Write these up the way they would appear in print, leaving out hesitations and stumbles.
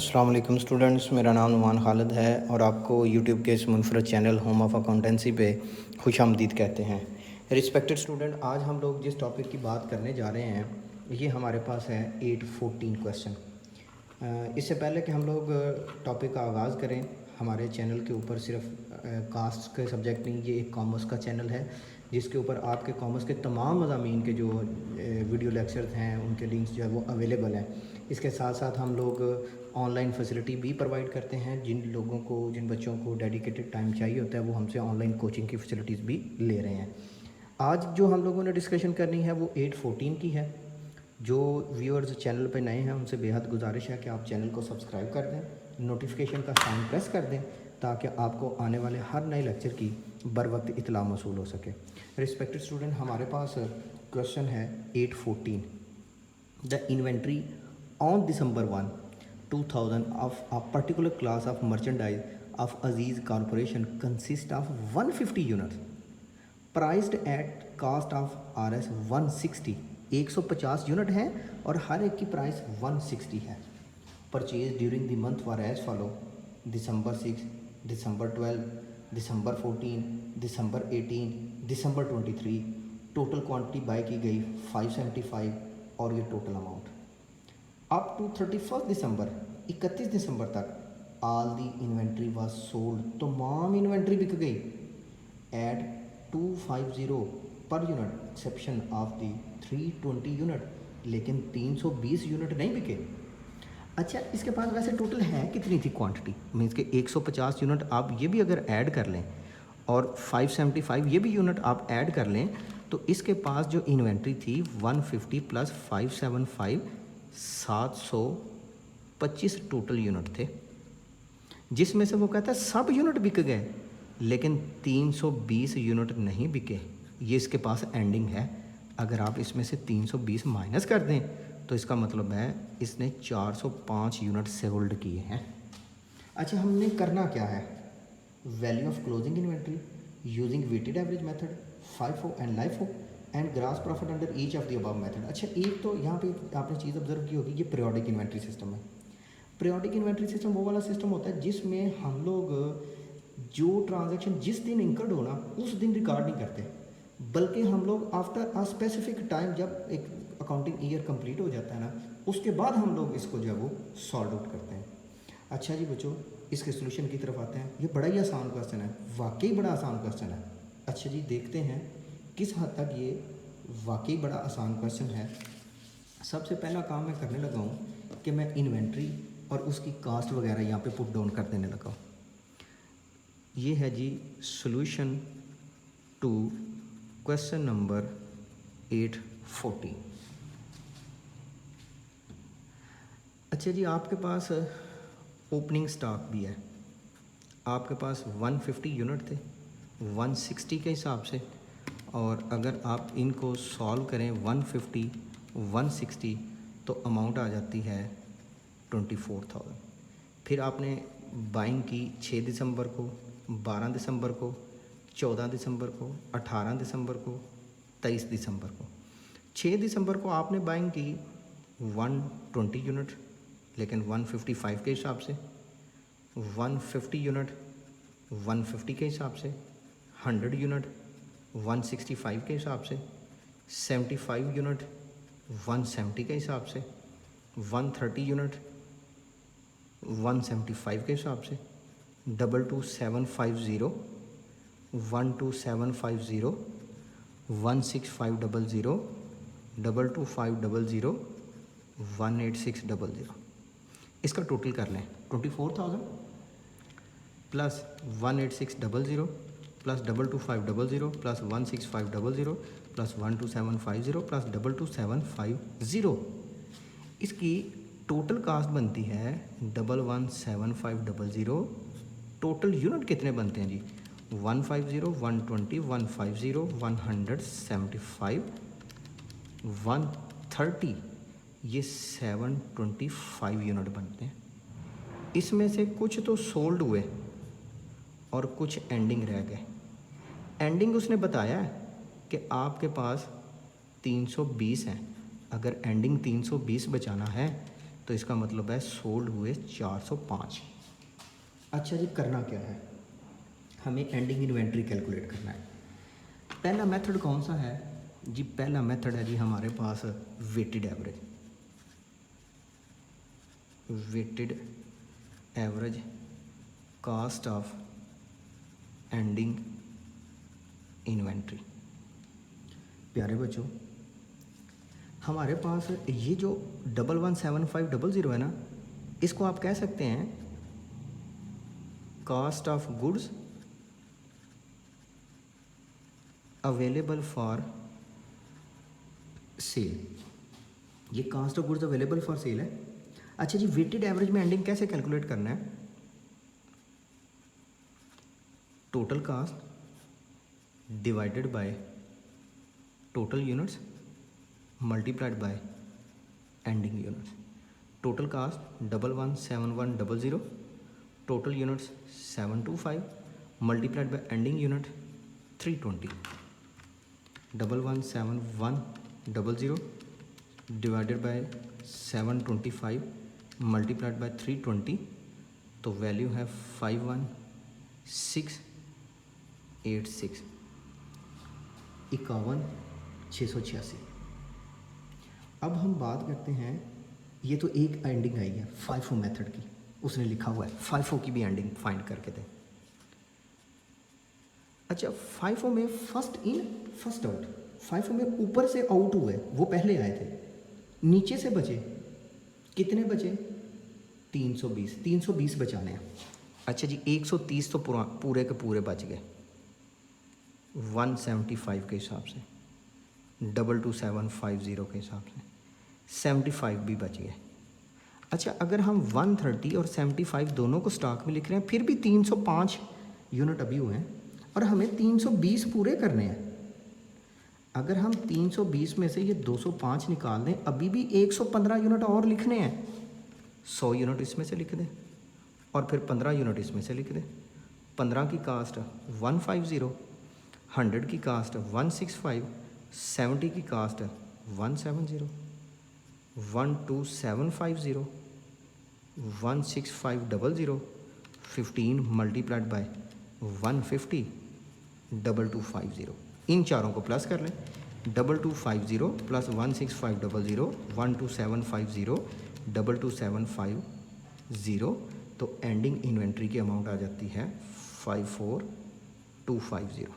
अस्सलाम वालेकुम स्टूडेंट्स, मेरा नाम नुमान खालिद है और आपको यूट्यूब के इस मुनफरद चैनल होम ऑफ अकाउंटेंसी पे खुशामदीद कहते हैं। रिस्पेक्टेड स्टूडेंट, आज हम लोग जिस टॉपिक की बात करने जा रहे हैं ये हमारे पास है 814 क्वेश्चन। इससे पहले कि हम लोग टॉपिक का आगाज़ करें, हमारे चैनल के ऊपर सिर्फ कास्ट के सब्जेक्ट नहीं, ये एक कॉमर्स का चैनल है जिसके ऊपर आपके कॉमर्स के तमाम मज़ामीन के जो वीडियो लेक्चर्स हैं उनके लिंक्स जो है वो अवेलेबल हैं। इसके साथ साथ हम लोग ऑनलाइन फैसिलिटी भी प्रोवाइड करते हैं। जिन बच्चों को डेडिकेटेड टाइम चाहिए होता है वो हमसे ऑनलाइन कोचिंग की फैसिलिटीज़ भी ले रहे हैं। आज जो हम लोगों ने डिस्कशन करनी है वो 814 की है। जो व्यूअर्स चैनल पे नए हैं उनसे बेहद गुजारिश है कि आप चैनल को सब्सक्राइब कर दें, नोटिफिकेशन का साइन प्रेस कर दें ताकि आपको आने वाले हर नए लेक्चर की बर वक्त इतला मौसूल हो सके। रिस्पेक्टेड स्टूडेंट, हमारे पास क्वेश्चन है 814। The inventory on December 1, 2000 of a particular class of merchandise of Aziz Corporation consists of 150 units priced at cost of Rs 160। 150 unit हैं और हर एक की प्राइस 160 है। Purchase during the month were as follow: December 6, December 12, December 14, December 18, December 23। Total quantity buy की गई 575 और ये टोटल अमाउंट। अप टू 31 दिसंबर, 31 दिसंबर तक all the inventory was sold, तमाम इन्वेंट्री बिक गई at 250 per unit exception of the 320 unit, लेकिन 320 यूनिट नहीं बिके। अच्छा, इसके पास वैसे टोटल है कितनी थी क्वांटिटी, मीन्स के 150 यूनिट आप ये भी अगर ऐड कर लें और 575 ये भी यूनिट आप ऐड कर लें तो इसके पास जो इन्वेंट्री थी 150 प्लस 575 725 टोटल यूनिट थे, जिसमें से वो कहता है सब यूनिट बिक गए लेकिन 320 यूनिट नहीं बिके। ये इसके पास एंडिंग है। अगर आप इसमें से 320 माइनस कर दें तो इसका मतलब है इसने 405 यूनिट सोल्ड किए हैं। अच्छा, हमने करना क्या है? Value of closing inventory using weighted average method, FIFO and LIFO and gross profit under each of the above method. अच्छा, एक तो यहाँ पे आपने चीज़ ऑब्जर्व की होगी, ये पीरियोडिक इन्वेंट्री सिस्टम है। पीरियोडिक इन्वेंट्री सिस्टम वो वाला सिस्टम होता है जिसमें हम लोग जो ट्रांजैक्शन जिस दिन इंकर्ड होना उस दिन रिकॉर्ड नहीं करते, बल्कि हम लोग आफ्टर अ स्पेसिफिक टाइम, जब एक अकाउंटिंग ईयर कंप्लीट हो जाता है ना, उसके बाद हम लोग इसको जो है वो सॉल्व आउट करते हैं। अच्छा जी बच्चों, इसके सोल्यूशन की तरफ आते हैं। ये बड़ा ही आसान क्वेश्चन है, वाकई बड़ा आसान क्वेश्चन है। अच्छा जी, देखते हैं किस हद तक ये वाकई बड़ा आसान क्वेश्चन है। सबसे पहला काम मैं करने लगा हूँ कि मैं इन्वेंट्री और उसकी कास्ट वगैरह यहाँ पे पुट डाउन कर देने लगा हूँ। ये है जी सॉल्यूशन टू क्वेश्चन नंबर 814। अच्छा जी, आपके पास ओपनिंग स्टॉक भी है। आपके पास 150 यूनिट थे 160 के हिसाब से, और अगर आप इनको सॉल्व करें 150 160 तो अमाउंट आ जाती है 24,000। फिर आपने बाइंग की 6 दिसंबर को, 12 दिसंबर को, 14 दिसंबर को, 18 दिसंबर को, 23 दिसंबर को। 6 दिसंबर को आपने बाइंग की 120 यूनिट लेकिन 155 के हिसाब से, 150 यूनिट 150 के हिसाब से, 100 यूनिट 165 के हिसाब से, 75 यूनिट 170 के हिसाब से, 130 यूनिट 175 के हिसाब से, 22750 12750 16500 22500 18600। इसका टोटल कर लें 24,000 plus 18600 plus 22500 plus 16500 plus 12750 plus 22750। इसकी टोटल कास्ट बनती है 117,500। टोटल यूनिट कितने बनते हैं जी? 150 120 150 175 130, ये 725 यूनिट बनते हैं। इसमें से कुछ तो सोल्ड हुए और कुछ एंडिंग रह गए। एंडिंग उसने बताया है कि आपके पास 320 हैं। अगर एंडिंग 320 बचाना है तो तो इसका मतलब है सोल्ड हुए 405। अच्छा जी, करना क्या है, हमें एंडिंग इन्वेंट्री कैलकुलेट करना है। पहला मेथड कौन सा है जी? पहला मेथड है जी हमारे पास weighted average. Weighted average cost of ending inventory. प्यारे बच्चों, हमारे पास ये जो 117500 है ना, इसको आप कह सकते हैं cost of goods available for sale. ये cost of goods available for sale है। अच्छा जी, वेटेड एवरेज में एंडिंग कैसे कैलकुलेट करना है? Total cost divided by total units multiplied by ending units. Total cost 117100, total units 725 multiplied by ending unit 320। 117100 divided by 725 multiplied by 320, तो value है 51686, 51686। अब हम बात करते हैं, ये तो एक एंडिंग आई है फाइफो मेथड की, उसने लिखा हुआ है फाइफो की भी एंडिंग फाइंड करके दें। अच्छा, फाइफो में first in first out, FIFO में ऊपर से आउट हुए वो पहले आए थे, नीचे से बचे कितने बचे? 320। 320 बचाने हैं। अच्छा जी, 130 तो पूरे के पूरे बच गए 175 के हिसाब से, 22750 के हिसाब से 75 भी बच गए। अच्छा, अगर हम 130 और 75 दोनों को स्टॉक में लिख रहे हैं, फिर भी 305 यूनिट अभी हुए हैं और हमें 320 पूरे करने हैं। अगर हम 320 में से ये 205 निकाल दें, अभी भी 115 यूनिट और लिखने हैं। 100 यूनिट इसमें से लिख दें और फिर 15 यूनिट इसमें से लिख दें। 15 की कास्ट 150, 100 की कास्ट 165, 70 की कास्ट 170, 12750, 16500, 15 मल्टीप्लाइड बाय 150, 2250। इन चारों को प्लस कर लें, 2250 प्लस 16500, 12750, 2275, तो एंडिंग इन्वेंट्री की अमाउंट आ जाती है 54250।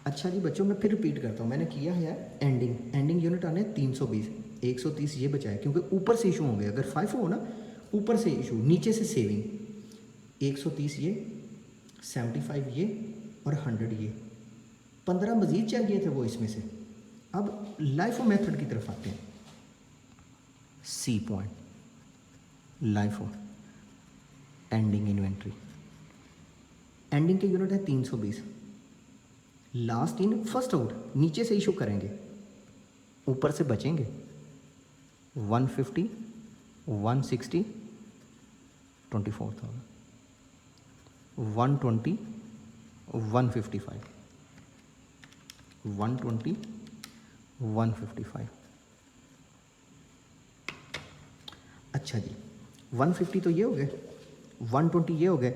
अच्छा जी बच्चों, मैं फिर रिपीट करता हूँ, मैंने किया है एंडिंग यूनिट आने 320, 130 ये बचा है क्योंकि ऊपर से इशू होंगे। अगर 5 हो ना, ऊपर से इशू, नीचे से सेविंग। 130 ये, 75 ये और 100 ये, 15 मज़ीद चाहिए थे वो इसमें से। अब लाइफो मेथड की तरफ आते हैं। C point, LIFO ending inventory. Ending के यूनिट है 320, लास्ट इन फर्स्ट आउट, नीचे से इशू करेंगे, ऊपर से बचेंगे 150, 160, 24,000, 120, 155, 120, 155। अच्छा जी, 150 तो ये हो गए, 120 ये हो गए।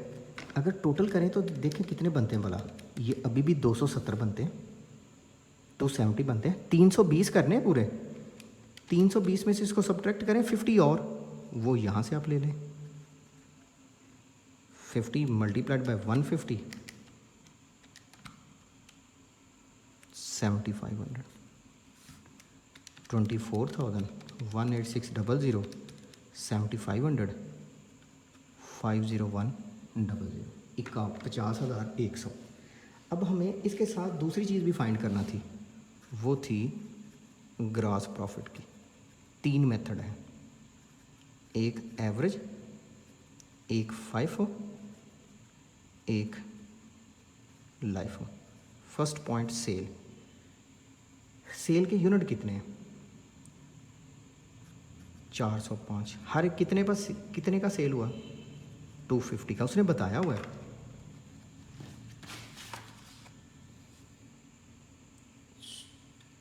अगर टोटल करें तो देखें कितने बनते हैं भला। ये अभी भी 270 बनते हैं, 270 बनते हैं। 320 करने हैं पूरे, 320 में से इसको सब्ट्रैक्ट करें 50 और, वो यहाँ से आप ले लें। 50 मल्टीप्लाइड बाय 150, 7500, 24,000, 18600, 7500, 50100, 50,100। अब हमें इसके साथ दूसरी चीज़ भी फाइंड करना थी, वो थी ग्रॉस प्रॉफिट की। 3 मेथड है, एक एवरेज, एक फाइफो, एक LIFO. First point sale. Sale के यूनिट कितने हैं? 405। हर एक कितने का सेल हुआ? 250 का, उसने बताया हुआ है।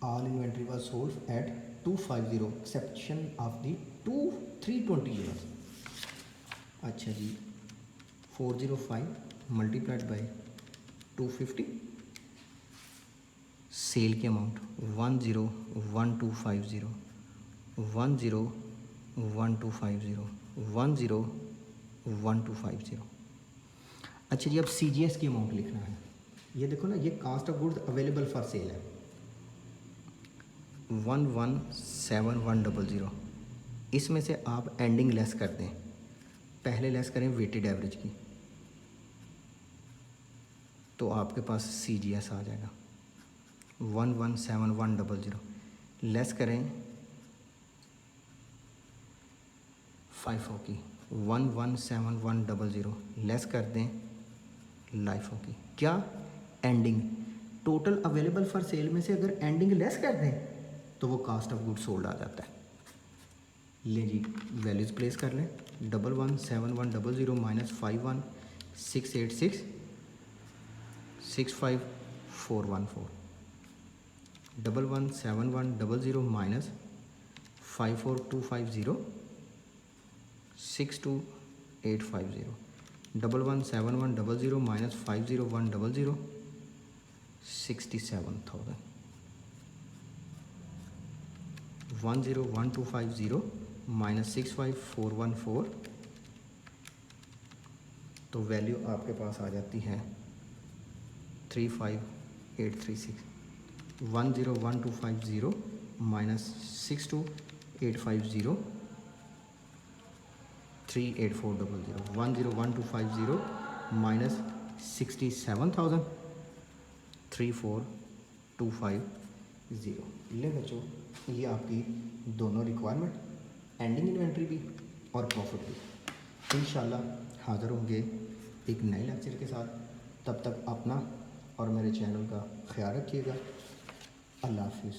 All inventory was sold at 250 exception of the 320 units. अच्छा जी, 405 मल्टीप्लाइड बाई 250, सेल की अमाउंट 101250, 101250, 101250। अच्छा जी, अब CGS की अमाउंट लिखना है। ये देखो ना, ये cost of goods available for sale है 117100। इसमें से आप एंडिंग लेस कर दें, पहले लेस करें वेटेड एवरेज की, तो आपके पास CGS आ जाएगा 117100। लेस करें FIFO की 117100, लेस कर दें LIFO की। क्या ending total available for cell में से अगर एंडिंग लेस कर दें तो वो कास्ट ऑफ गुड सोल्ड आ जाता है। ले जी, वैल्यूज़ प्लेस कर लें। 117100 माइनस 51686 65414, 117100 माइनस 54250 62850, 117100 माइनस 50100 67,000, 101250 माइनस 65414, तो वैल्यू आपके पास आ जाती है 35836। 101250 माइनस 62850 38400, 101250 माइनस 67,000 34250। ले बच्चों, ये आपकी दोनों रिक्वायरमेंट, एंडिंग इन्वेंट्री भी और प्रॉफिट भी। इंशाल्लाह हाज़िर होंगे एक नए लेक्चर के साथ। तब तक अपना और मेरे चैनल का ख्याल रखिएगा। अल्लाह हाफिज़।